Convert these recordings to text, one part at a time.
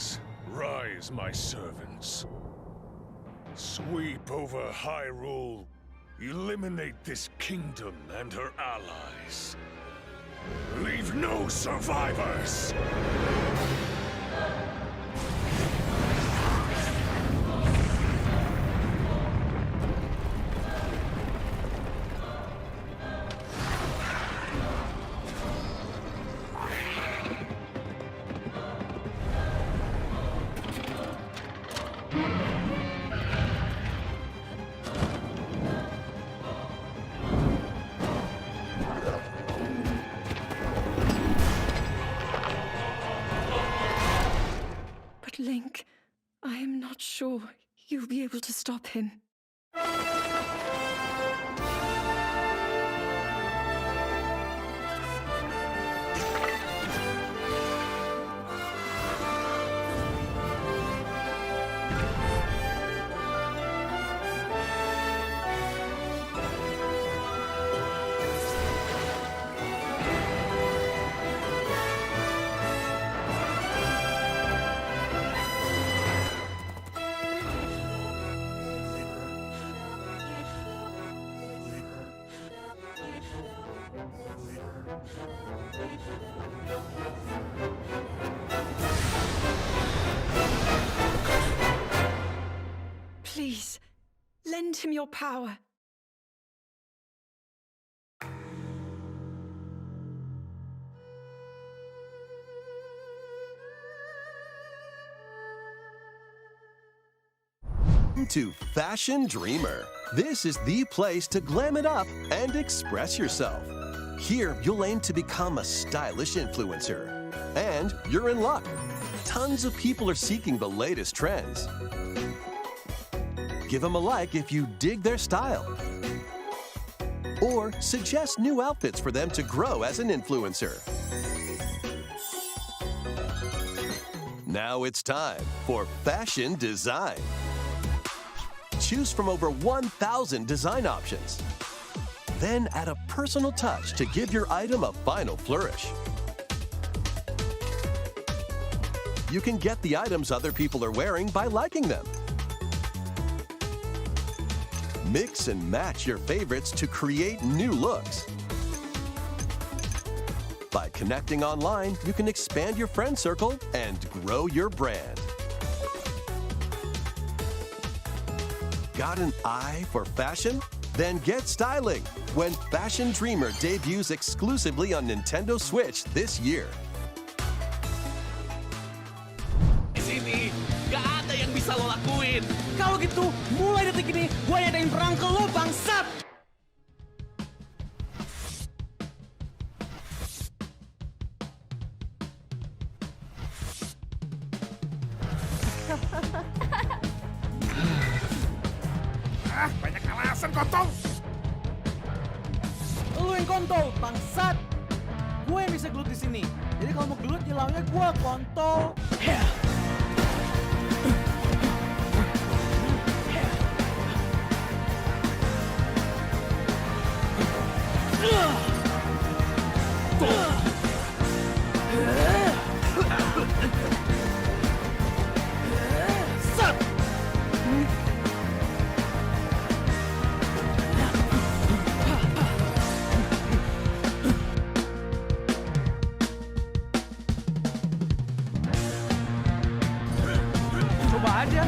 Greetings. Rise, my servants. Sweep over Hyrule. Eliminate this kingdom and her allies. Leave no survivors! Link, I am not sure you'll be able to stop him. Please, lend him your power. To Fashion Dreamer. This is the place to glam it up and express yourself. Here, you'll aim to become a stylish influencer. And you're in luck. Tons of people are seeking the latest trends. Give them a like if you dig their style. Or suggest new outfits for them to grow as an influencer. Now it's time for fashion design. Choose from over 1,000 design options. Then add a personal touch to give your item a final flourish. You can get the items other people are wearing by liking them. Mix and match your favorites to create new looks. By connecting online, you can expand your friend circle and grow your brand. Got an eye for fashion? Then get styling when Fashion Dreamer debuts exclusively on Nintendo Switch this year. Di sini, gak ada yang bisa lo lakuin. Kalau gitu, mulai detik ini, gue ngadain perang ke lo, bangsat! Banyak alasan, kontol! Lu yang kontol, bangsat! Gue yang bisa gelut di sini. Jadi kalau mau gelut, nyelaunya gue, kontol. Coba aja.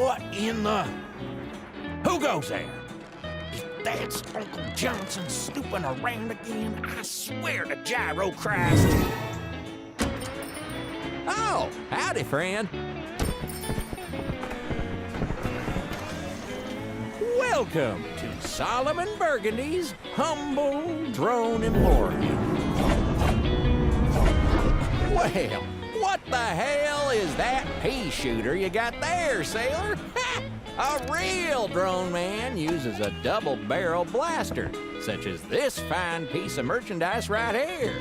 What in the... Who goes there? If that's Uncle Johnson snooping around again, I swear to Gyro Christ. Oh, howdy, friend. Welcome to Solomon Burgundy's humble drone emporium. Well, what the hell is that pea shooter you got there, sailor? A real drone man uses a double-barrel blaster, such as this fine piece of merchandise right here.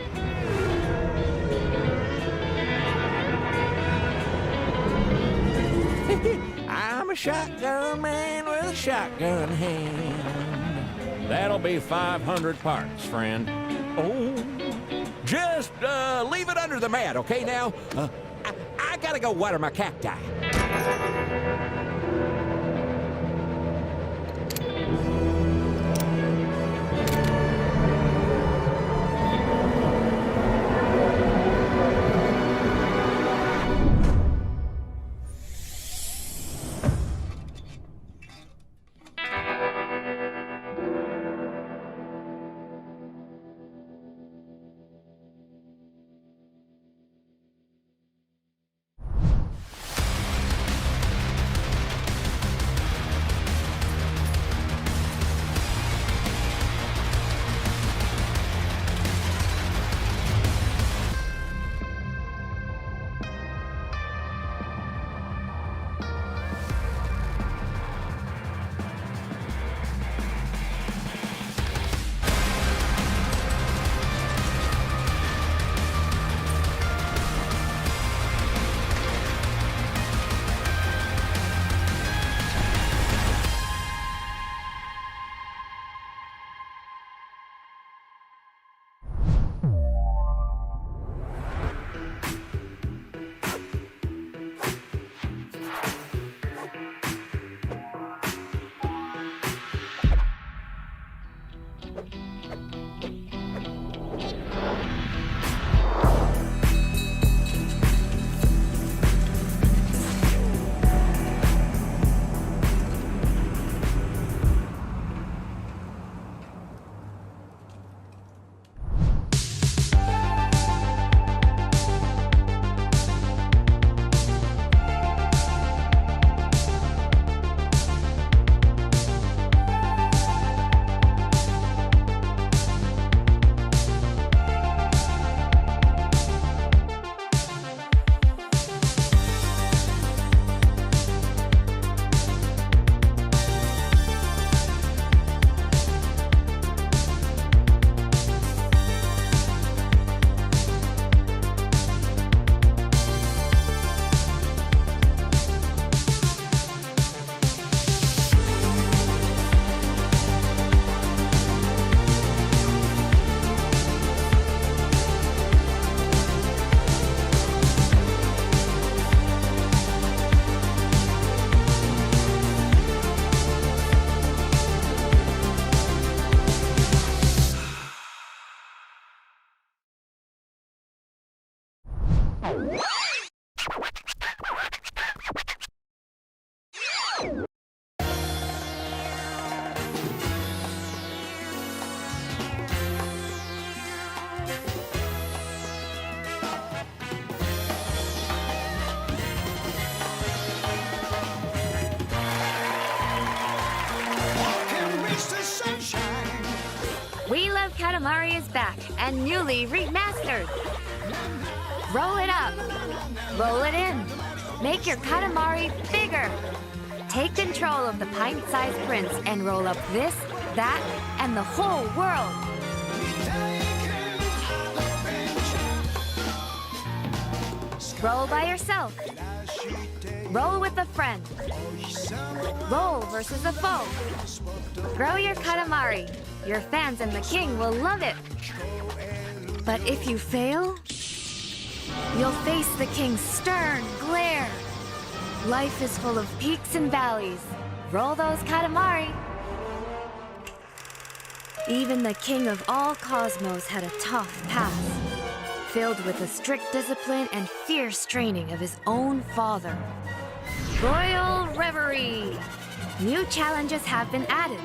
I'm a shotgun man with a shotgun hand. That'll be 500 parts, friend. Oh, just leave it under the mat, okay now? I gotta go water my cacti. We Love Katamari is back and newly remastered. Roll it up. Roll it in. Make your Katamari bigger. Take control of the pint-sized prince and roll up this, that, and the whole world. Roll by yourself. Roll with a friend. Roll versus a foe. Grow your Katamari. Your fans and the king will love it. But if you fail, you'll face the king's stern glare. Life is full of peaks and valleys. Roll those Katamari. Even the king of all cosmos had a tough past, filled with the strict discipline and fierce training of his own father. Royal Reverie. New challenges have been added.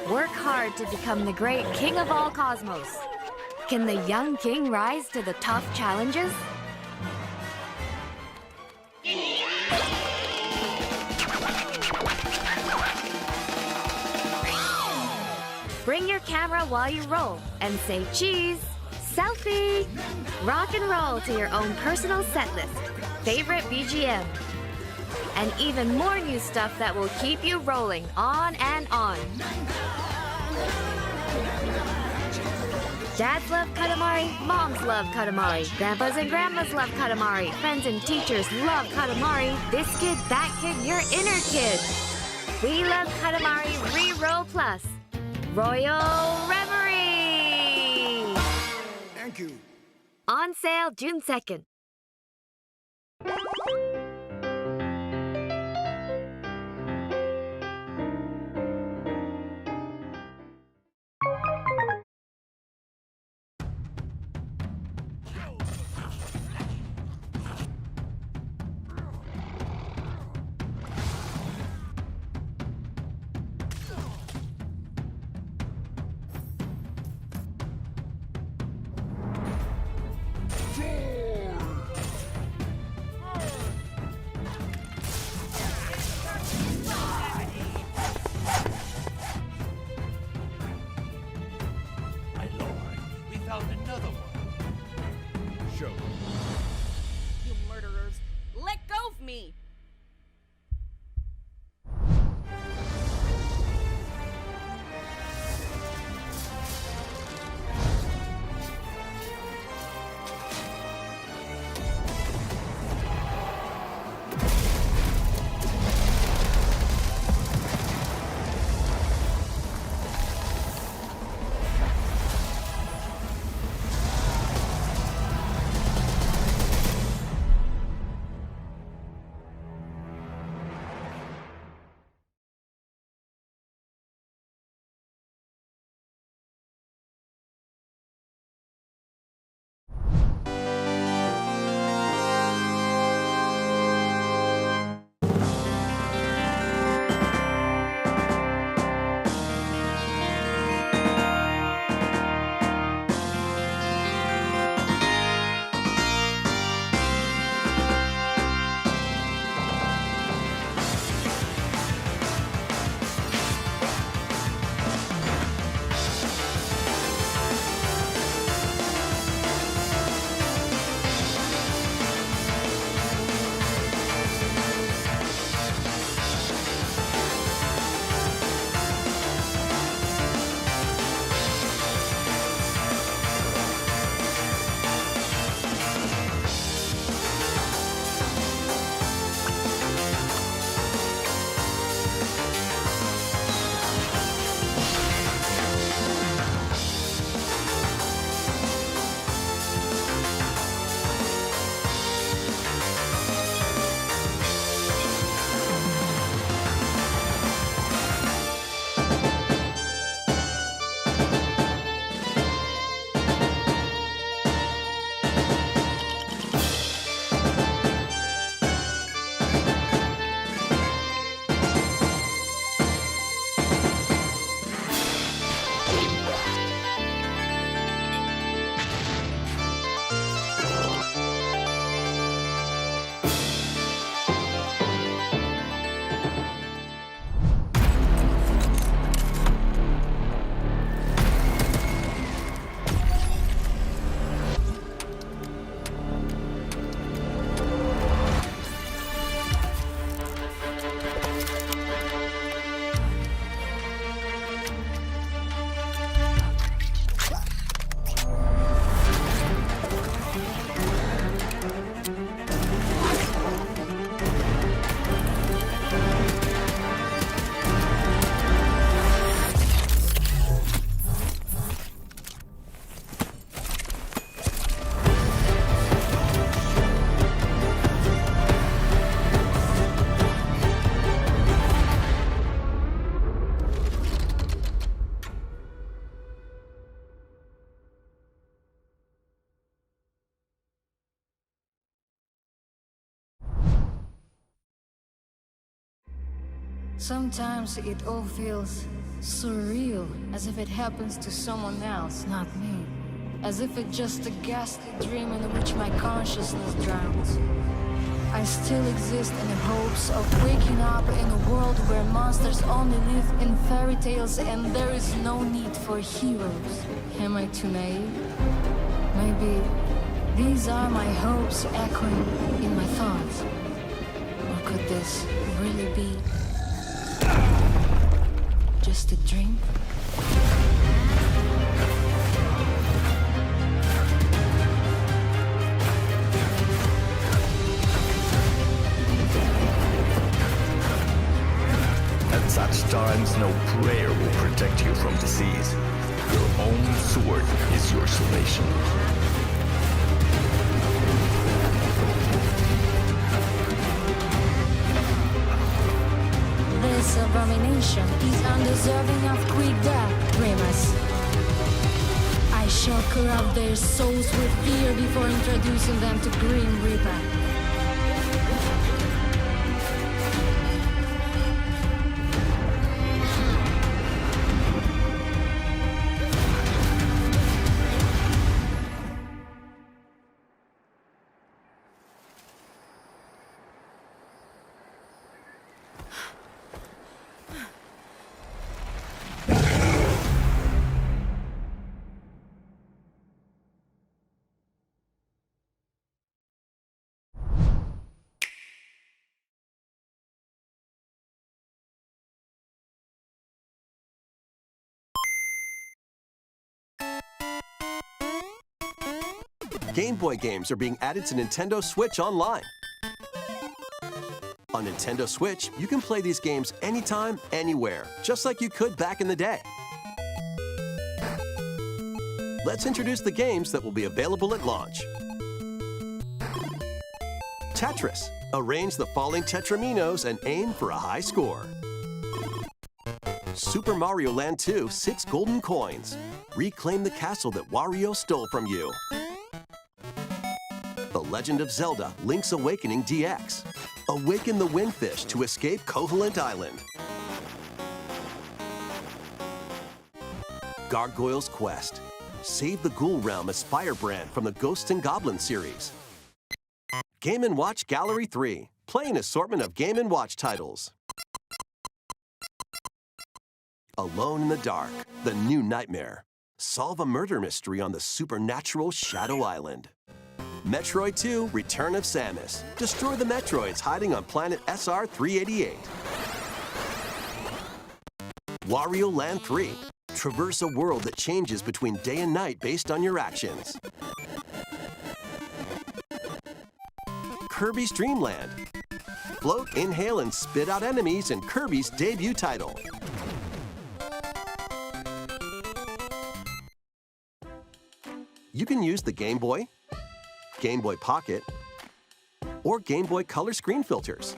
Work hard to become the great king of all cosmos. Can the young king rise to the tough challenges? Bring your camera while you roll and say cheese. Selfie! Rock and roll to your own personal set list. Favorite BGM. And even more new stuff that will keep you rolling on and on. Dads love Katamari, moms love Katamari, grandpas and grandmas love Katamari, friends and teachers love Katamari, this kid, that kid, your inner kid. We love Katamari Reroll Plus. Royal Reverie! Thank you. On sale June 2nd. You murderers, let go of me! Sometimes it all feels surreal, as if it happens to someone else, not me. As if it's just a ghastly dream in which my consciousness drowns. I still exist in the hopes of waking up in a world where monsters only live in fairy tales and there is no need for heroes. Am I too naive? Maybe these are my hopes echoing in my thoughts. Or could this really be just a dream? At such times, no prayer will protect you from disease. Your own sword is your salvation. This abomination is undeserving of quick death, Remus. I shall corrupt their souls with fear before introducing them to Grim Reaper. Game Boy games are being added to Nintendo Switch Online. On Nintendo Switch, you can play these games anytime, anywhere, just like you could back in the day. Let's introduce the games that will be available at launch. Tetris. Arrange the falling tetraminos and aim for a high score. Super Mario Land 2, 6 golden coins. Reclaim the castle that Wario stole from you. The Legend of Zelda, Link's Awakening DX. Awaken the Windfish to escape Koholint Island. Gargoyle's Quest. Save the Ghoul Realm as Firebrand from the Ghosts and Goblins series. Game & Watch Gallery 3. Play an assortment of Game & Watch titles. Alone in the Dark, The New Nightmare. Solve a murder mystery on the supernatural Shadow Island. Metroid 2, Return of Samus. Destroy the Metroids hiding on planet SR-388. Wario Land 3. Traverse a world that changes between day and night based on your actions. Kirby's Dream Land. Float, inhale, and spit out enemies in Kirby's debut title. You can use the Game Boy, Game Boy Pocket, or Game Boy Color screen filters.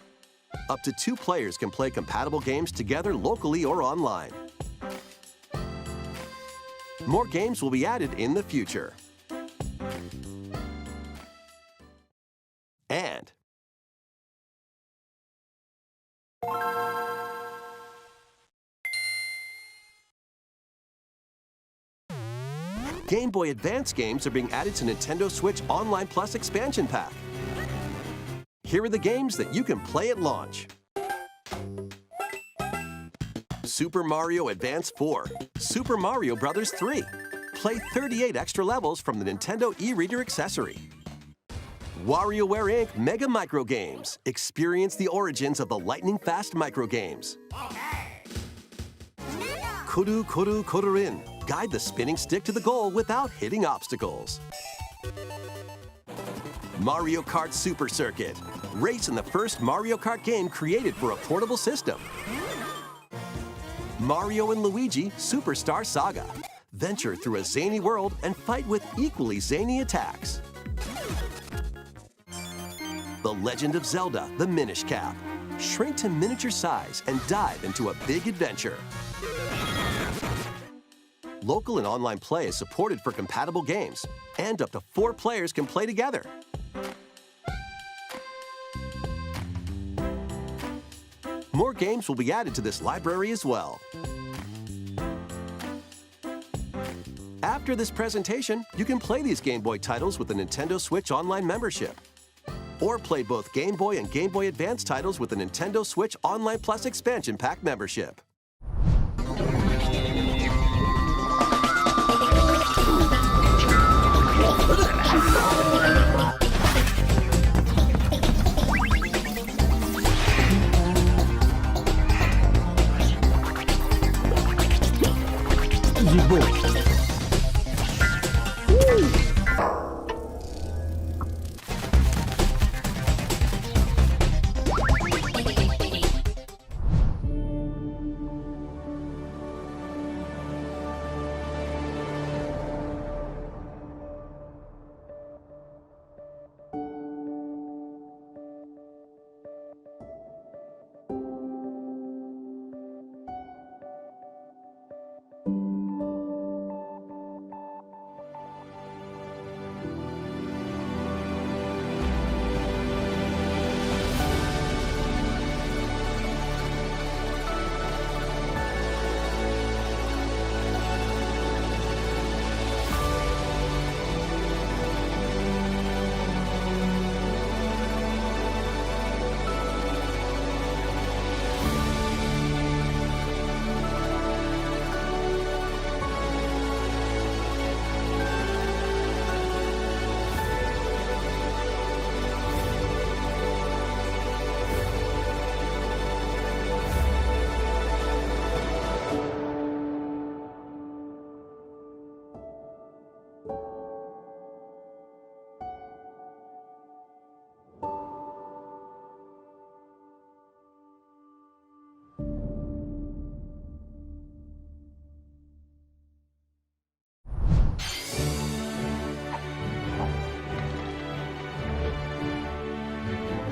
Up to 2 players can play compatible games together locally or online. More games will be added in the future. And Game Boy Advance games are being added to Nintendo Switch Online Plus Expansion Pack. Here are the games that you can play at launch. Super Mario Advance 4, Super Mario Bros. 3. Play 38 extra levels from the Nintendo e-reader accessory. WarioWare Inc. Mega Micro Games. Experience the origins of the lightning-fast micro games. Kuru Kuru Kururin. Guide the spinning stick to the goal without hitting obstacles. Mario Kart Super Circuit. Race in the first Mario Kart game created for a portable system. Mario and Luigi Superstar Saga. Venture through a zany world and fight with equally zany attacks. The Legend of Zelda, the Minish Cap. Shrink to miniature size and dive into a big adventure. Local and online play is supported for compatible games, and up to 4 players can play together. more games will be added to this library as well. After this presentation, you can play these Game Boy titles with a Nintendo Switch Online membership. Or play both Game Boy and Game Boy Advance titles with a Nintendo Switch Online Plus Expansion Pack membership.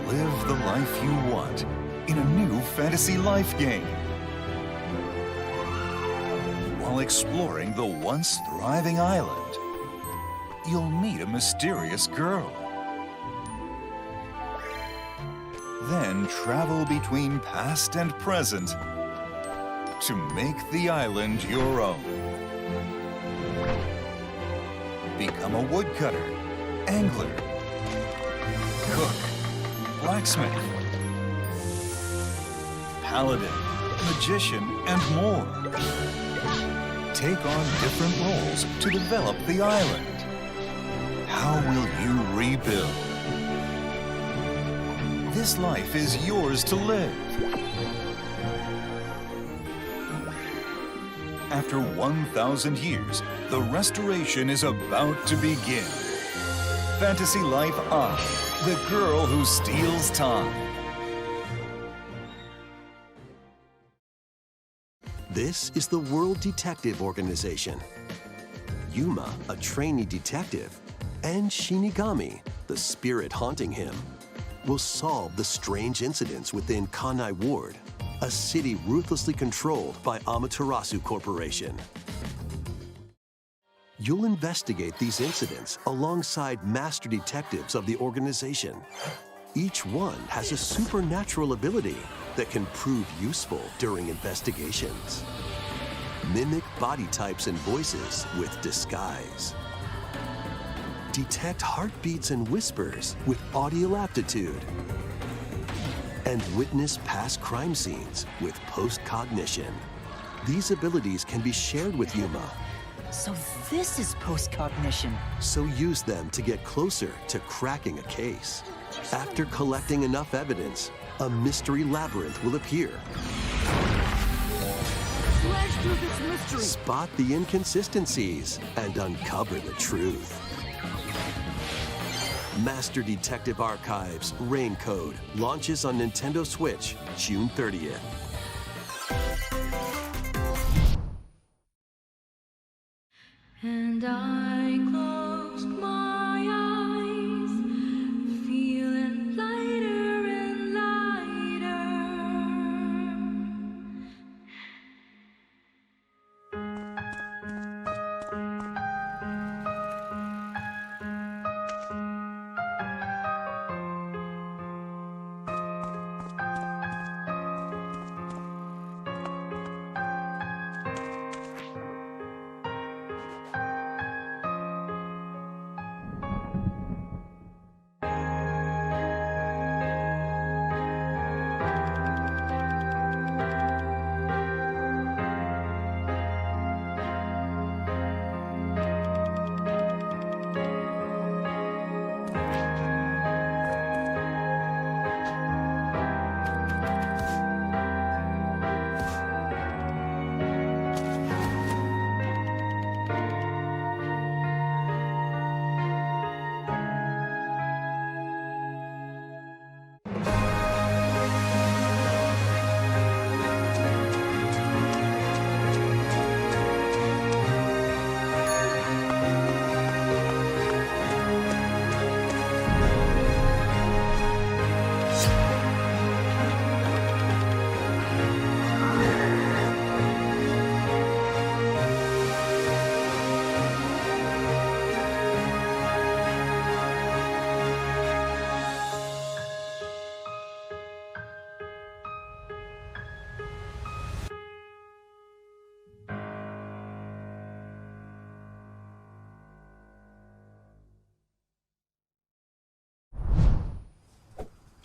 Live the life you want in a new fantasy life game. While exploring the once thriving island, you'll meet a mysterious girl. Then travel between past and present to make the island your own. Become a woodcutter, angler, cook, blacksmith, paladin, magician, and more. Take on different roles to develop the island. How will you rebuild? This life is yours to live. After 1,000 years, the restoration is about to begin. Fantasy Life I, the girl who steals time. This is the World Detective Organization. Yuma, a trainee detective, and Shinigami, the spirit haunting him, will solve the strange incidents within Kanai Ward, a city ruthlessly controlled by Amaterasu Corporation. You'll investigate these incidents alongside master detectives of the organization. Each one has a supernatural ability that can prove useful during investigations. Mimic body types and voices with disguise. Detect heartbeats and whispers with audio aptitude. And witness past crime scenes with post-cognition. These abilities can be shared with Yuma. So this is post-cognition. So use them to get closer to cracking a case. After collecting enough evidence, a mystery labyrinth will appear. Slash through this mystery. Spot the inconsistencies and uncover the truth. Master Detective Archives Raincode launches on Nintendo Switch June 30th. And I closed my eyes, feeling lighter and lighter.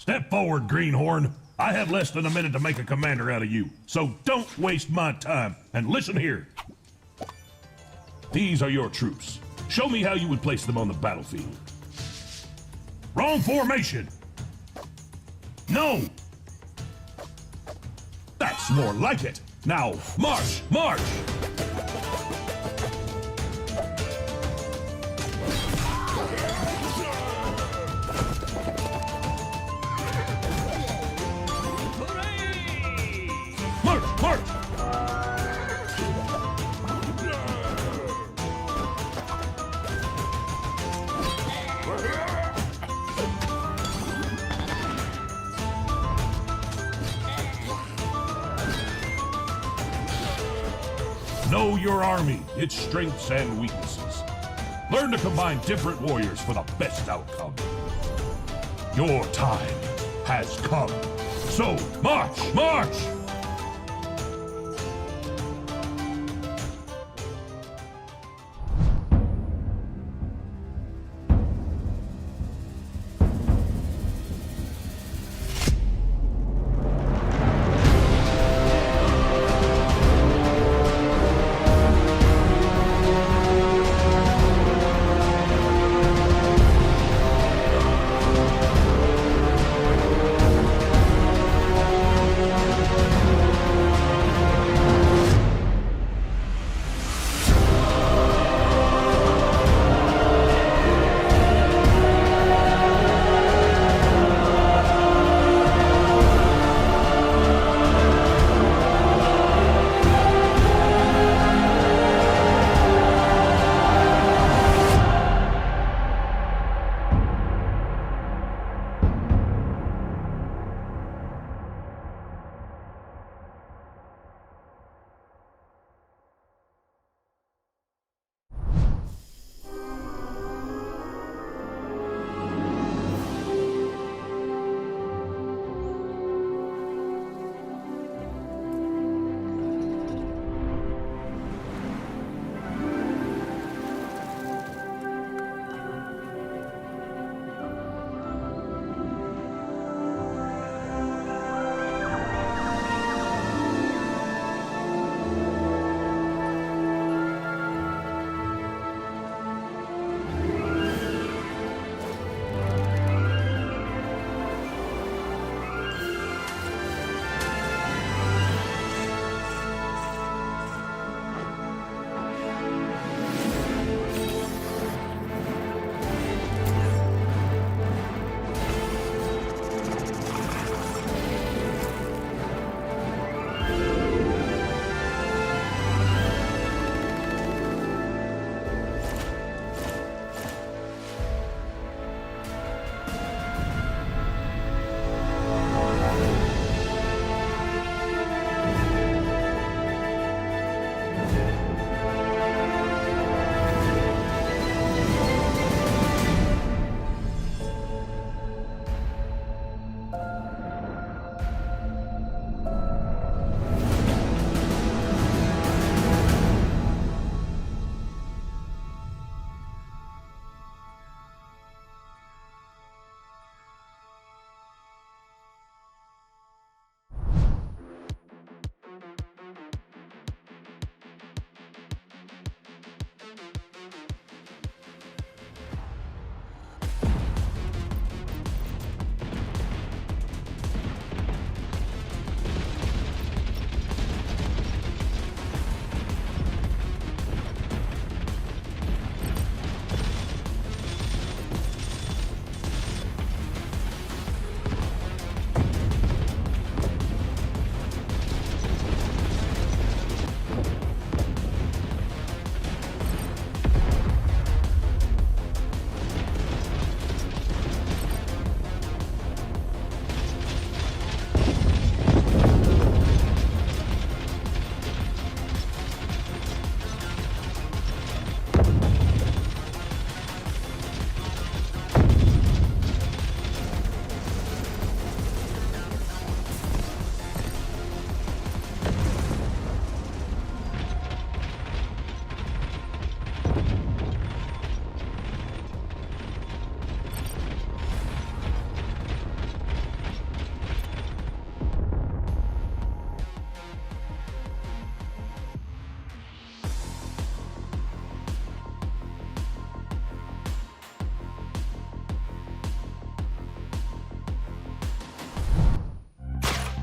Step forward, Greenhorn. I have less than a minute to make a commander out of you, so don't waste my time. And listen here. These are your troops. Show me how you would place them on the battlefield. Wrong formation! No! That's more like it. Now, march! March! March! March! Know your army, its strengths and weaknesses. Learn to combine different warriors for the best outcome. Your time has come. So, march! March!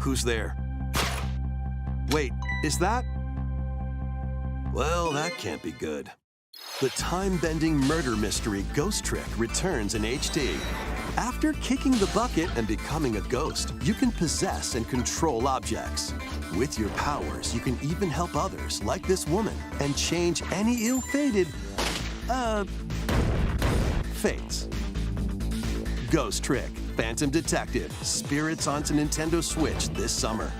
who's there. Wait, is that? Well, that can't be good. The time-bending murder mystery Ghost Trick returns in HD. After kicking the bucket and becoming a ghost, you can possess and control objects. With your powers, you can even help others, like this woman, and change any ill-fated, fates. Ghost Trick, Phantom Detective, Spirits onto Nintendo Switch this summer.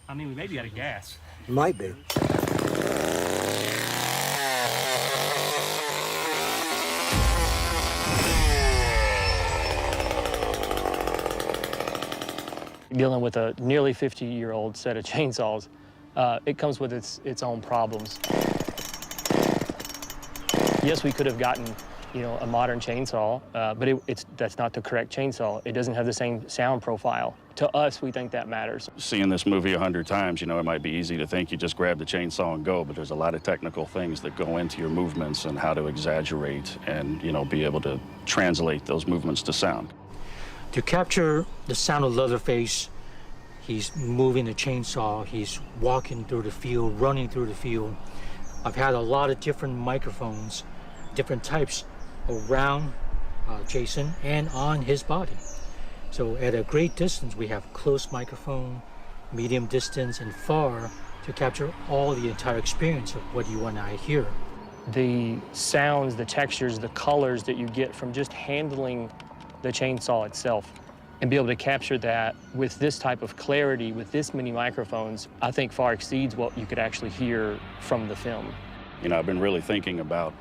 I mean, we may be out of gas. Might be. Dealing with a nearly 50-year-old set of chainsaws, it comes with its own problems. Yes, we could have gotten, a modern chainsaw, but that's not the correct chainsaw. It doesn't have the same sound profile. To us, we think that matters. Seeing this movie 100 times, it might be easy to think you just grab the chainsaw and go, but there's a lot of technical things that go into your movements and how to exaggerate and, be able to translate those movements to sound. To capture the sound of Leatherface, he's moving the chainsaw, he's walking through the field, running through the field. I've had a lot of different microphones, different types around Jason and on his body. So at a great distance, we have close microphone, medium distance, and far to capture all the entire experience of what you and I hear. The sounds, the textures, the colors that you get from just handling the chainsaw itself and be able to capture that with this type of clarity, with this many microphones, I think far exceeds what you could actually hear from the film. I've been really thinking about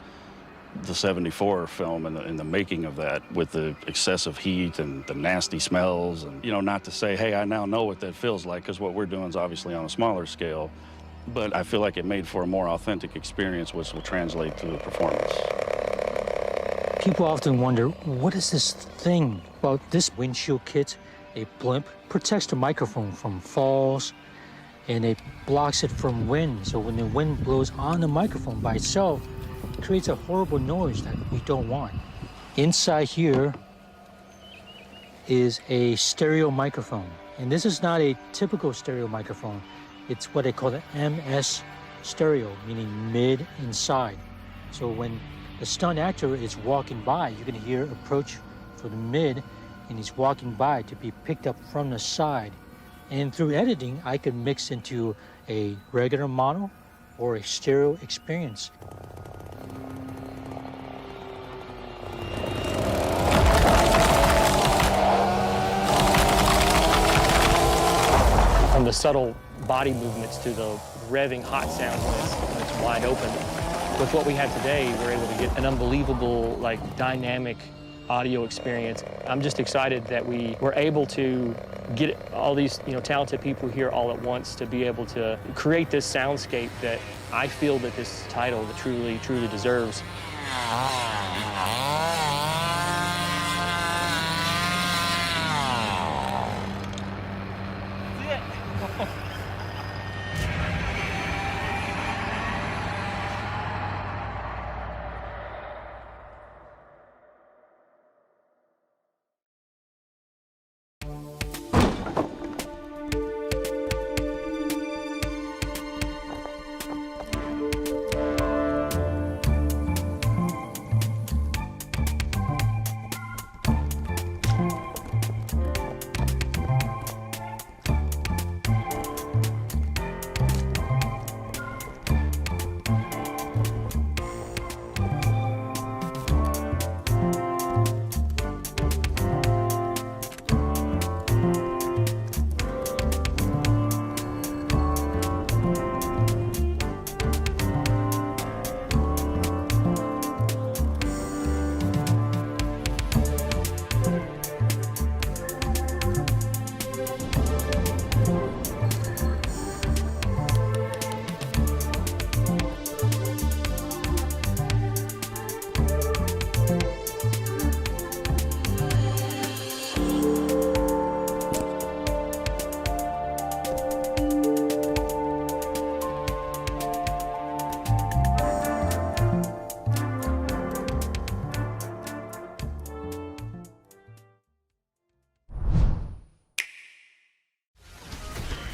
the 74 film and the making of that with the excessive heat and the nasty smells and, not to say, hey, I now know what that feels like, because what we're doing is obviously on a smaller scale, but I feel like it made for a more authentic experience, which will translate to the performance. People often wonder, what is this thing? Well, this windshield kit, a blimp, protects the microphone from falls, and it blocks it from wind. So when the wind blows on the microphone by itself, it creates a horrible noise that we don't want. Inside here is a stereo microphone. And this is not a typical stereo microphone. It's what they call the MS stereo, meaning mid inside. So when the stunt actor is walking by, you can hear approach for the mid, and he's walking by to be picked up from the side. And through editing, I can mix into a regular mono or a stereo experience. the subtle body movements to the revving hot sound when it's wide open. With what we have today, we're able to get an unbelievable, like, dynamic audio experience. I'm just excited that we were able to get all these, talented people here all at once to be able to create this soundscape that I feel that this title truly deserves.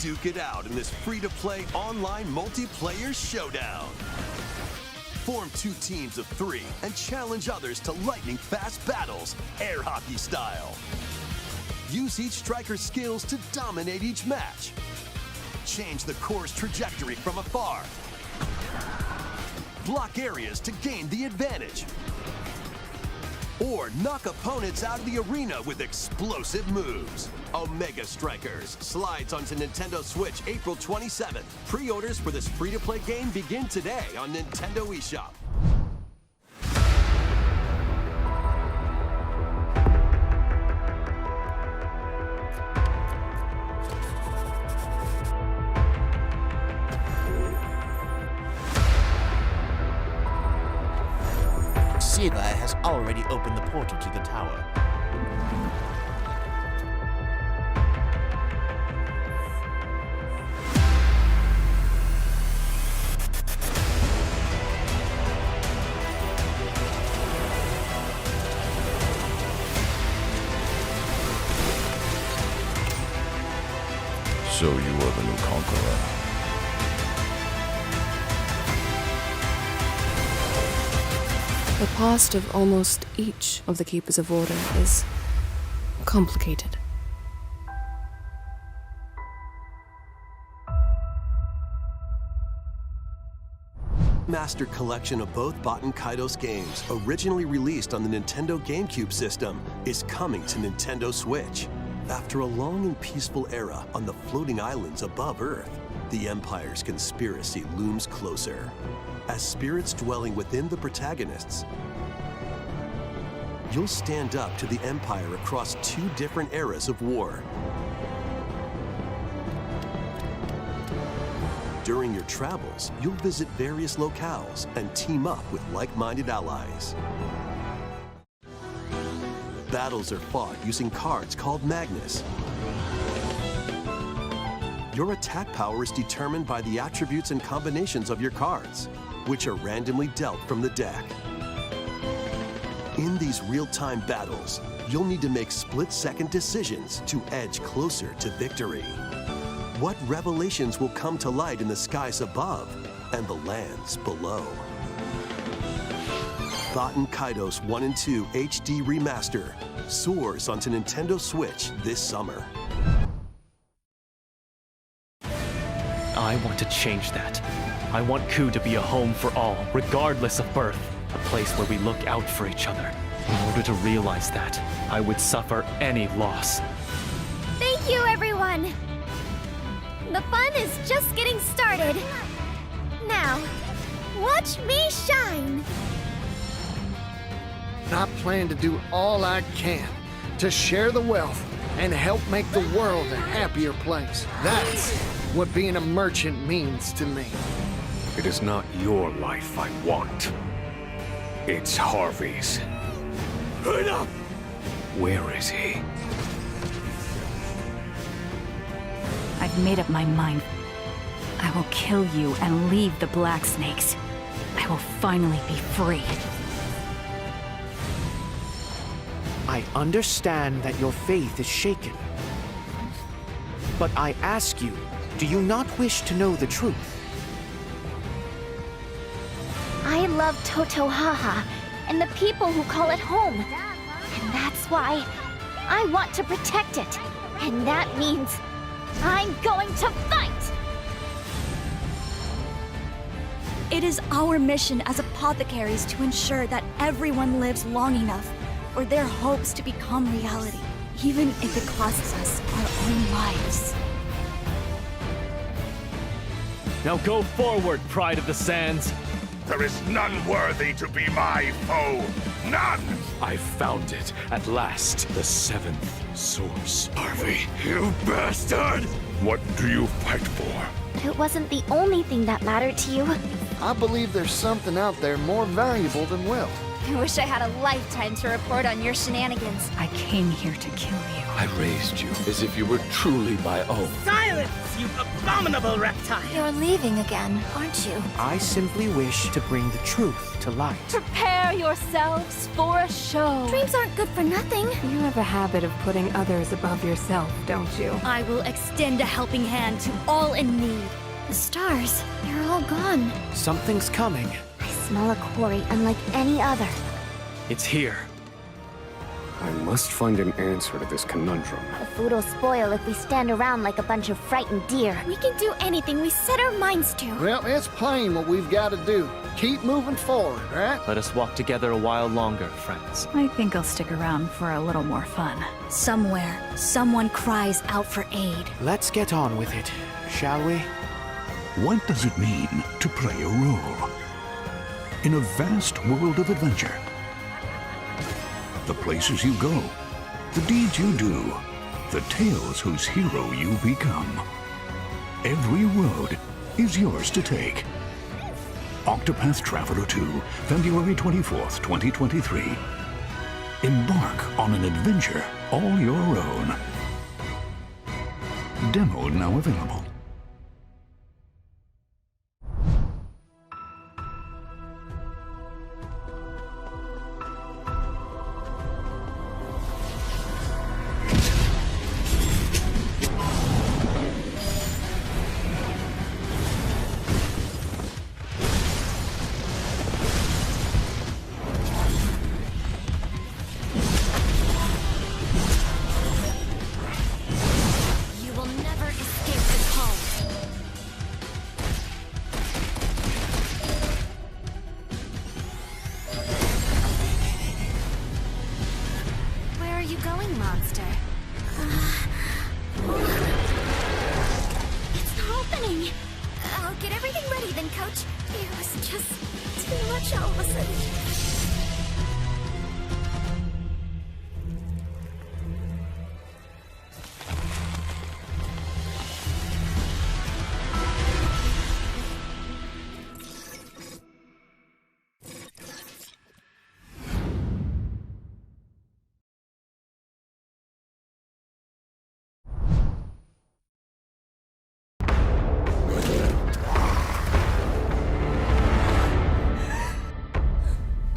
Duke it out in this free-to-play online multiplayer showdown. Form 2 teams of 3 and challenge others to lightning-fast battles, air hockey style. Use each striker's skills to dominate each match. Change the course trajectory from afar. Block areas to gain the advantage. Or knock opponents out of the arena with explosive moves. Omega Strikers slides onto Nintendo Switch April 27th. Pre-orders for this free-to-play game begin today on Nintendo eShop. Sega has already opened the portal to the tower. So you are the new conqueror. The past of almost each of the Keepers of Order is complicated. Master collection of both Baten Kaitos games, originally released on the Nintendo GameCube system, is coming to Nintendo Switch. After a long and peaceful era on the floating islands above Earth, the Empire's conspiracy looms closer. As spirits dwelling within the protagonists, you'll stand up to the Empire across 2 different eras of war. During your travels, you'll visit various locales and team up with like-minded allies. Battles are fought using cards called Magnus. Your attack power is determined by the attributes and combinations of your cards, which are randomly dealt from the deck. In these real-time battles, you'll need to make split-second decisions to edge closer to victory. What revelations will come to light in the skies above and the lands below? Baten Kaitos 1 and 2 HD Remaster soars onto Nintendo Switch this summer. I want to change that. I want Ku to be a home for all, regardless of birth. A place where we look out for each other. In order to realize that, I would suffer any loss. Thank you, everyone! The fun is just getting started. Now, watch me shine! I plan to do all I can to share the wealth and help make the world a happier place. That's what being a merchant means to me. It is not your life I want. It's Harvey's. Enough! Where is he? I've made up my mind. I will kill you and leave the Black Snakes. I will finally be free. I understand that your faith is shaken. But I ask you, do you not wish to know the truth? I love Totohaha and the people who call it home. And that's why I want to protect it. And that means I'm going to fight! It is our mission as apothecaries to ensure that everyone lives long enough for their hopes to become reality, even if it costs us our own lives. Now go forward, Pride of the Sands. There is none worthy to be my foe. None! I found it at last. The seventh source. Harvey, you bastard! What do you fight for? It wasn't the only thing that mattered to you. I believe there's something out there more valuable than wealth. I wish I had a lifetime to report on your shenanigans. I came here to kill you. I raised you as if you were truly my own. Silence, you abominable reptile! You're leaving again, aren't you? I simply wish to bring the truth to light. Prepare yourselves for a show. Dreams aren't good for nothing. You have a habit of putting others above yourself, don't you? I will extend a helping hand to all in need. The stars, they're all gone. Something's coming. I smell a quarry unlike any other. It's here. I must find an answer to this conundrum. The food will spoil if we stand around like a bunch of frightened deer. We can do anything we set our minds to. Well, it's plain what we've got to do. Keep moving forward, right? Let us walk together a while longer, friends. I think I'll stick around for a little more fun. Somewhere, someone cries out for aid. Let's get on with it, shall we? What does it mean to play a role in a vast world of adventure? The places you go, the deeds you do, the tales whose hero you become. Every road is yours to take. Octopath Traveler 2, February 24th, 2023. Embark on an adventure all your own. Demo now available.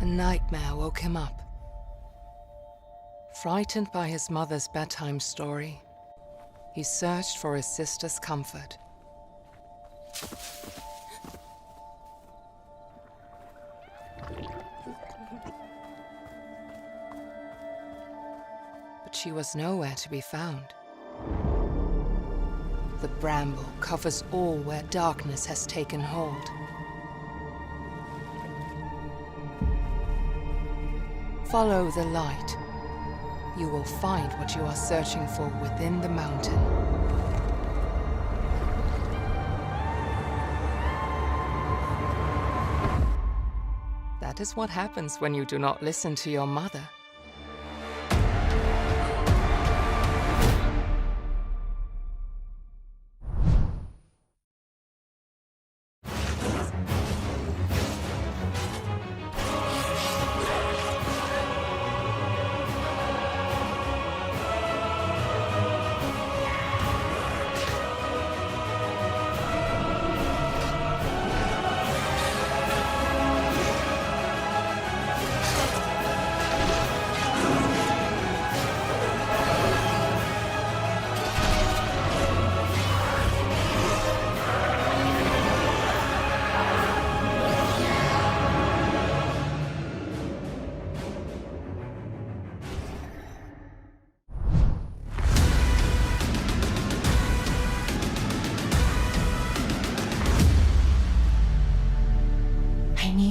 A nightmare woke him up. Frightened by his mother's bedtime story, he searched for his sister's comfort. But she was nowhere to be found. The bramble covers all where darkness has taken hold. Follow the light. You will find what you are searching for within the mountain. is what happens when you do not listen to your mother.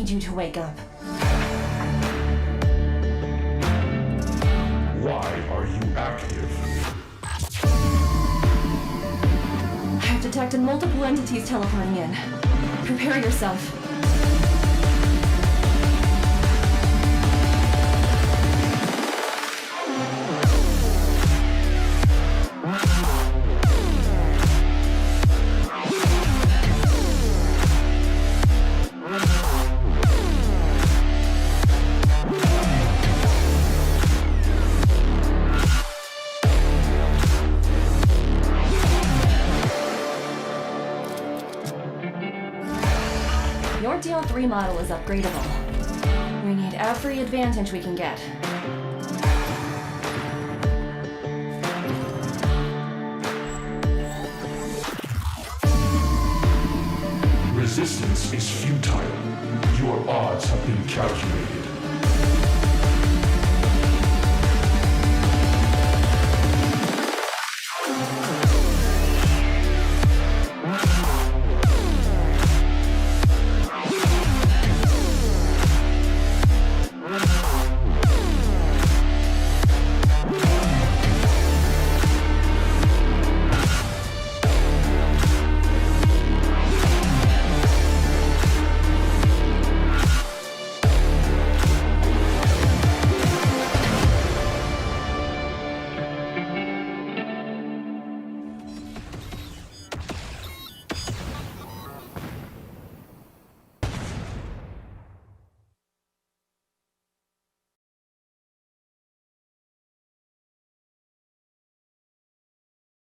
You to wake up. Why are you active? I have detected multiple entities teleporting in. Prepare yourself. Your DL3 model is upgradable. We need every advantage we can get. Resistance is futile. Your odds have been calculated.